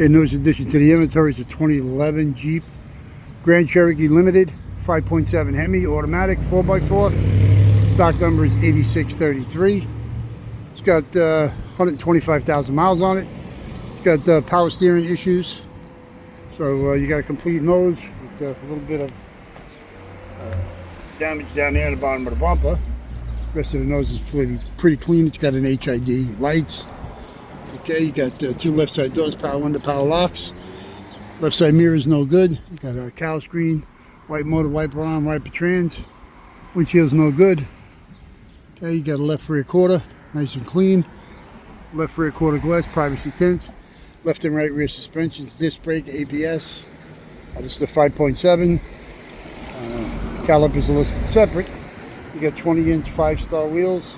Okay, newest addition to the inventory is a 2011 Jeep Grand Cherokee Limited 5.7 Hemi automatic 4x4. Stock number is 8633. It's got 125,000 miles on it. It's got power steering issues. So you got a complete nose with a little bit of damage down there at the bottom of the bumper. The rest of the nose is pretty clean. It's got an HID lights. Okay, you got two left side doors, power window, power locks. Left side mirror is no good. You got a cowl screen, white motor, wiper arm, wiper trans. Windshield's no good. Okay, you got a left rear quarter, nice and clean. Left rear quarter glass, privacy tint. Left and right rear suspensions, disc brake, ABS. This is the 5.7. Calipers are listed separate. You got 20-inch 5-star wheels.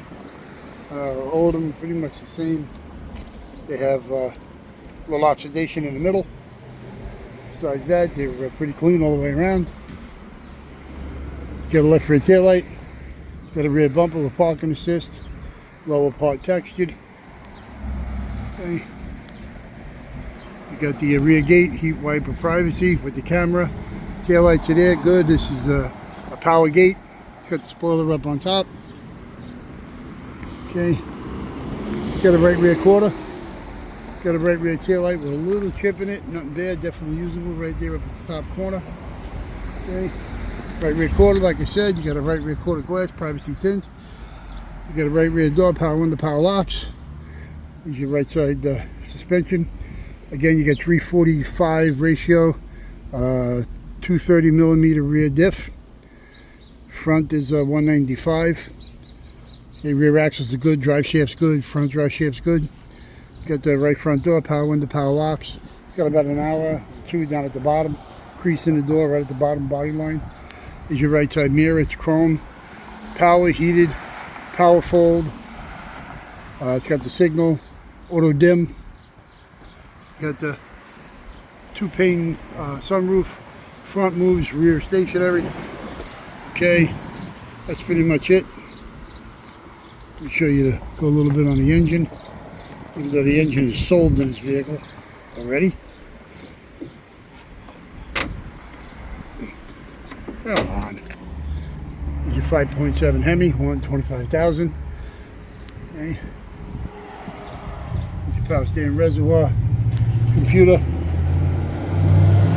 All of them pretty much the same. They have a little oxidation in the middle. Besides that, they're pretty clean all the way around. Got a left rear taillight. Got a rear bumper with parking assist. Lower part textured. Okay. You got the rear gate, heat wiper privacy with the camera. Taillights are there, good. This is a power gate. It's got the spoiler up on top. Okay. Got a right rear quarter. Got a right rear taillight with a little chip in it. Nothing bad, definitely usable right there up at the top corner. Okay. Right rear quarter, like I said, you got a right rear quarter glass, privacy tint. You got a right rear door, power window, power locks. Here's your right side suspension. Again, you got 345 ratio, 230 millimeter rear diff. Front is 195. Okay, rear axles are good, drive shaft's good, front drive shaft's good. Got the right front door, power window, power locks. It's got about an hour or two down at the bottom. Crease in the door right at the bottom body line. Is your right side mirror, it's chrome. Power heated, power fold. It's got the signal, auto dim. Got the 2-pane sunroof. Front moves, rear stationary. Okay, that's pretty much it. Let me show you to go a little bit on the engine. Even though the engine is sold in this vehicle already. Come on. Here's your 5.7 Hemi, 125,000. Okay. Here's your power steering reservoir, computer,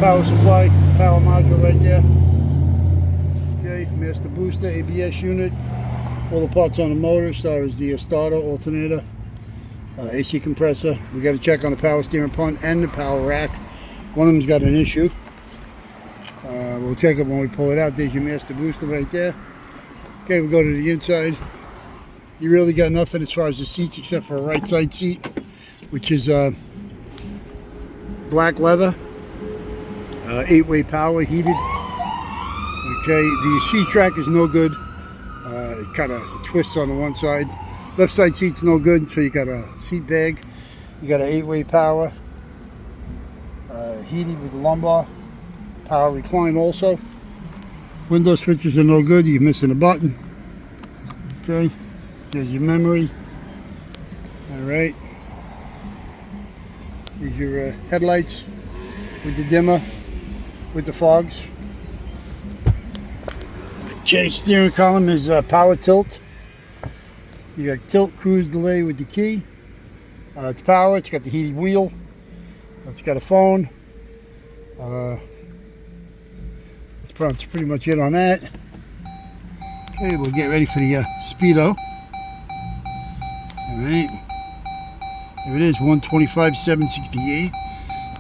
power supply, power module right there. Okay, master booster, ABS unit. All the parts on the motor, as far as the starter, alternator. AC compressor. We got to check on the power steering pump and the power rack. One of them's got an issue. We'll check it when we pull it out. There's your master booster right there. Okay, we'll go to the inside. You really got nothing as far as the seats except for a right side seat, which is black leather, 8-way power, heated. Okay, the seat track is no good. It kind of twists on the one side. Left side seat's no good, so you got a seat bag. You got an 8-way power, heated with the lumbar, power recline also. Window switches are no good, you're missing a button. Okay, there's your memory. Alright. Here's your headlights with the dimmer, with the fogs. Okay, steering column is power tilt. You got tilt, cruise, delay with the key. It's power. It's got the heated wheel. It's got a phone. That's pretty much it on that. Okay, we'll get ready for the speedo. All right. There it is, 125,768.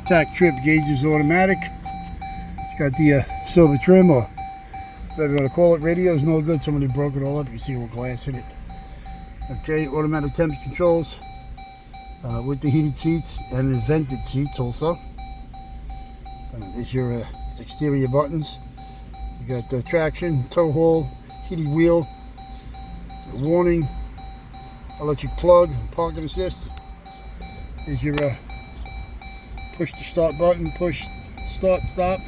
Tack trip gauge is automatic. It's got the silver trim, or whatever you want to call it. Radio is no good. Somebody broke it all up. You can see a little glass in it. Okay, automatic temperature controls with the heated seats and the vented seats also. There's your exterior buttons. You got the traction, tow haul, heated wheel, warning, electric plug, parking assist. There's your push to start button, push start, stop.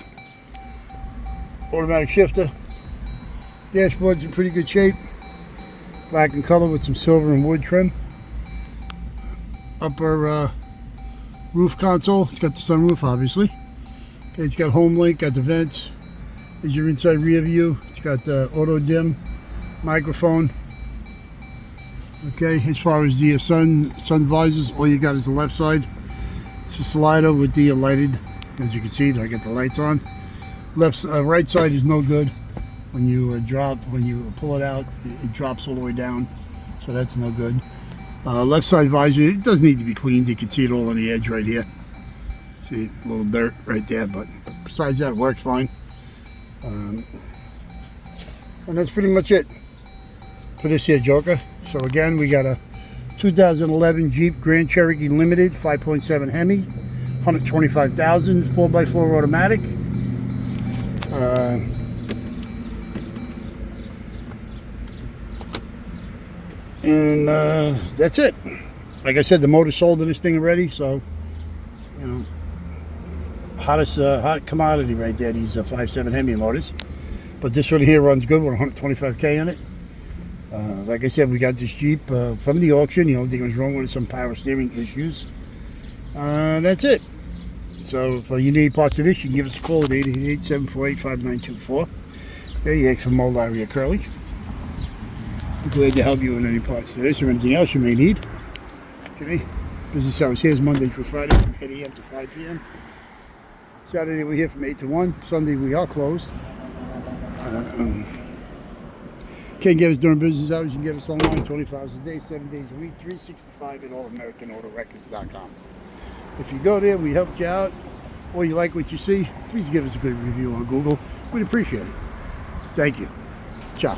Automatic shifter. Dashboard's in pretty good shape. Black in color with some silver and wood trim. Upper Roof console, it's got the sunroof obviously. Okay, it's got home link, got the vents. There's your inside rear view. It's got the auto dim microphone. Okay, as far as the sun visors, all you got is the left side. It's a slider with the lighted, as you can see, I got the lights on. Right side is no good. When you pull it out, it drops all the way down, so that's no good. Left side visor, it does need to be cleaned. You can see it all on the edge right here. See a little dirt right there, but besides that, it works fine. And that's pretty much it for this here Joker. So again, we got a 2011 Jeep Grand Cherokee Limited 5.7 Hemi, 125,000, 4x4 automatic. And that's it. Like I said, the motor sold in this thing already, so you know, hot commodity right there, these 5.7 Hemi motors. But this one here runs good with 125K in it. Like I said, we got this Jeep from the auction. The only thing was wrong with it, some power steering issues. That's it. So if you need parts of this, you can give us a call at 888-748-5924. Okay, you from Mo, Larry, or Curly. I'm glad to help you with any parts of this or anything else you may need. Okay, business hours here is Monday through Friday from 8 a.m. to 5 p.m. Saturday we're here from 8 to 1. Sunday we are closed. Can't get us during business hours. You can get us online 24 hours a day, 7 days a week, 365 at allamericanautorecords.com. If you go there, we helped you out, or you like what you see, please give us a good review on Google. We'd appreciate it. Thank you. Ciao.